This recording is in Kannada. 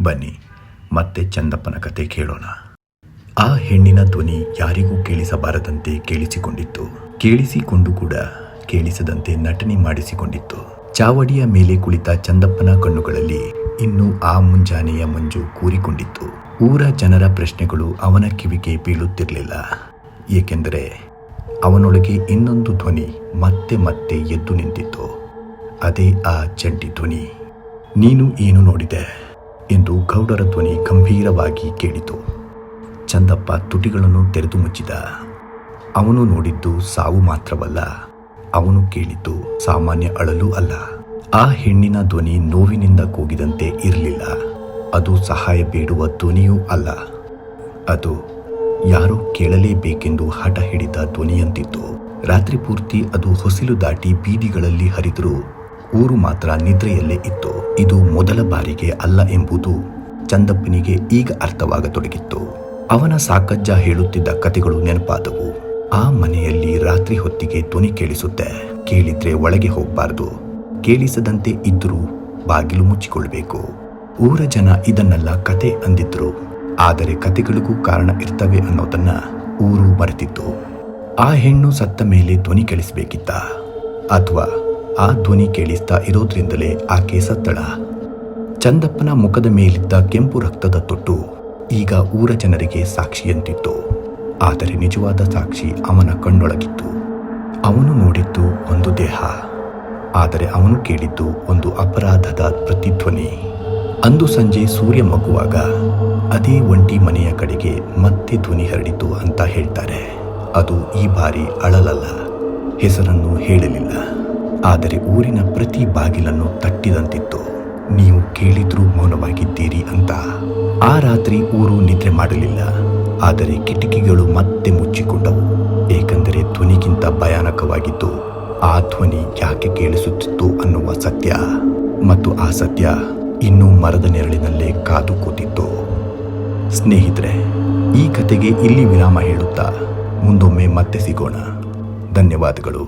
ಬನ್ನಿ ಮತ್ತೆ ಚಂದಪ್ಪನ ಕತೆ ಕೇಳೋಣ. ಆ ಹೆಣ್ಣಿನ ಧ್ವನಿ ಯಾರಿಗೂ ಕೇಳಿಸಬಾರದಂತೆ ಕೇಳಿಸಿಕೊಂಡಿತ್ತು. ಕೇಳಿಸಿಕೊಂಡು ಕೂಡ ಕೇಳಿಸದಂತೆ ನಟನೆ ಮಾಡಿಸಿಕೊಂಡಿತ್ತು. ಚಾವಡಿಯ ಮೇಲೆ ಕುಳಿತ ಚಂದಪ್ಪನ ಕಣ್ಣುಗಳಲ್ಲಿ ಇನ್ನೂ ಆ ಮುಂಜಾನೆಯ ಮಂಜು ಕೂರಿಕೊಂಡಿತ್ತು. ಊರ ಜನರ ಪ್ರಶ್ನೆಗಳು ಅವನ ಕಿವಿಗೆ ಬೀಳುತ್ತಿರಲಿಲ್ಲ. ಏಕೆಂದರೆ ಅವನೊಳಗೆ ಇನ್ನೊಂದು ಧ್ವನಿ ಮತ್ತೆ ಮತ್ತೆ ಎದ್ದು ನಿಂತಿತ್ತು. ಅದೇ ಆ ಚಂಟಿ ಧ್ವನಿ. ನೀನು ಏನು ನೋಡಿದೆ ಎಂದು ಗೌಡರ ಧ್ವನಿ ಗಂಭೀರವಾಗಿ ಕೇಳಿತು. ಚಂದಪ್ಪ ತುಟಿಗಳನ್ನು ತೆರೆದು ಮುಚ್ಚಿದ. ಅವನು ನೋಡಿದ್ದು ಸಾವು ಮಾತ್ರವಲ್ಲ, ಅವನು ಕೇಳಿದ್ದು ಸಾಮಾನ್ಯ ಅಳಲು ಅಲ್ಲ. ಆ ಹೆಣ್ಣಿನ ಧ್ವನಿ ನೋವಿನಿಂದ ಕೂಗಿದಂತೆ ಇರಲಿಲ್ಲ. ಅದು ಸಹಾಯ ಬೇಡುವ ಧ್ವನಿಯೂ ಅಲ್ಲ. ಅದು ಯಾರೋ ಕೇಳಲೇಬೇಕೆಂದು ಹಠ ಹಿಡಿದ ಧ್ವನಿಯಂತಿತ್ತು. ರಾತ್ರಿ ಪೂರ್ತಿ ಅದು ಹೊಸಿಲು ದಾಟಿ ಬೀದಿಗಳಲ್ಲಿ ಹರಿದರೂ ಊರು ಮಾತ್ರ ನಿದ್ರೆಯಲ್ಲೇ ಇತ್ತು. ಇದು ಮೊದಲ ಬಾರಿಗೆ ಅಲ್ಲ ಎಂಬುದು ಚಂದಪ್ಪನಿಗೆ ಈಗ ಅರ್ಥವಾಗತೊಡಗಿತ್ತು. ಅವನ ಸಾಕಜ್ಜ ಹೇಳುತ್ತಿದ್ದ ಕತೆಗಳು ನೆನಪಾದವು. ಆ ಮನೆಯಲ್ಲಿ ರಾತ್ರಿ ಹೊತ್ತಿಗೆ ಧ್ವನಿ ಕೇಳಿಸುತ್ತೆ. ಕೇಳಿದ್ರೆ ಒಳಗೆ ಹೋಗಬಾರದು, ಕೇಳಿಸದಂತೆ ಇದ್ದರೂ ಬಾಗಿಲು ಮುಚ್ಚಿಕೊಳ್ಬೇಕು. ಊರ ಜನ ಇದನ್ನೆಲ್ಲ ಕತೆ ಅಂದಿದ್ರು. ಆದರೆ ಕತೆಗಳಿಗೂ ಕಾರಣ ಇರ್ತವೆ ಅನ್ನೋದನ್ನ ಊರು ಮರೆತಿತ್ತು. ಆ ಹೆಣ್ಣು ಸತ್ತ ಮೇಲೆ ಧ್ವನಿ ಕೇಳಿಸಬೇಕಿತ್ತ, ಅಥವಾ ಆ ಧ್ವನಿ ಕೇಳಿಸ್ತಾ ಇರೋದ್ರಿಂದಲೇ ಆಕೆ ಸತ್ತಳ? ಚಂದಪ್ಪನ ಮುಖದ ಮೇಲಿದ್ದ ಕೆಂಪು ರಕ್ತದ ತೊಟ್ಟು ಈಗ ಊರ ಜನರಿಗೆ ಸಾಕ್ಷಿಯಂತಿತ್ತು. ಆದರೆ ನಿಜವಾದ ಸಾಕ್ಷಿ ಅವನ ಕಣ್ಣೊಳಗಿತ್ತು. ಅವನು ನೋಡಿದ್ದು ಒಂದು ದೇಹ, ಆದರೆ ಅವನು ಕೇಳಿದ್ದು ಒಂದು ಅಪರಾಧದ ಪ್ರತಿಧ್ವನಿ. ಅಂದು ಸಂಜೆ ಸೂರ್ಯ ಮಗ್ಗುವಾಗ ಅದೇ ಒಂಟಿ ಮನೆಯ ಕಡೆಗೆ ಮತ್ತೆ ಧ್ವನಿ ಹರಡಿತು ಅಂತ ಹೇಳ್ತಾರೆ. ಅದು ಈ ಬಾರಿ ಅಳಲಲ್ಲ, ಹೆಸರನ್ನು ಹೇಳಲಿಲ್ಲ, ಆದರೆ ಊರಿನ ಪ್ರತಿ ಬಾಗಿಲನ್ನು ತಟ್ಟಿದಂತಿತ್ತು. ನೀವು ಕೇಳಿದ್ರೂ ಮೌನವಾಗಿದ್ದೀರಿ ಅಂತ. ಆ ರಾತ್ರಿ ಊರು ನಿದ್ರೆ ಮಾಡಲಿಲ್ಲ, ಆದರೆ ಕಿಟಕಿಗಳು ಮತ್ತೆ ಮುಚ್ಚಿಕೊಂಡವು. ಏಕೆಂದರೆ ಧ್ವನಿಗಿಂತ ಭಯಾನಕವಾಗಿದ್ದು ಆ ಧ್ವನಿ ಯಾಕೆ ಕೇಳಿಸುತ್ತಿತ್ತು ಅನ್ನುವ ಸತ್ಯ. ಮತ್ತು ಆ ಸತ್ಯ ಇನ್ನೂ ಮರದ ನೆರಳಿನಲ್ಲೇ ಕಾದು ಕೂತಿತ್ತು. ಸ್ನೇಹಿತರೆ, ಈ ಕತೆಗೆ ಇಲ್ಲಿ ವಿರಾಮ ಹೇಳುತ್ತಾ ಮುಂದೊಮ್ಮೆ ಮತ್ತೆ ಸಿಗೋಣ. ಧನ್ಯವಾದಗಳು.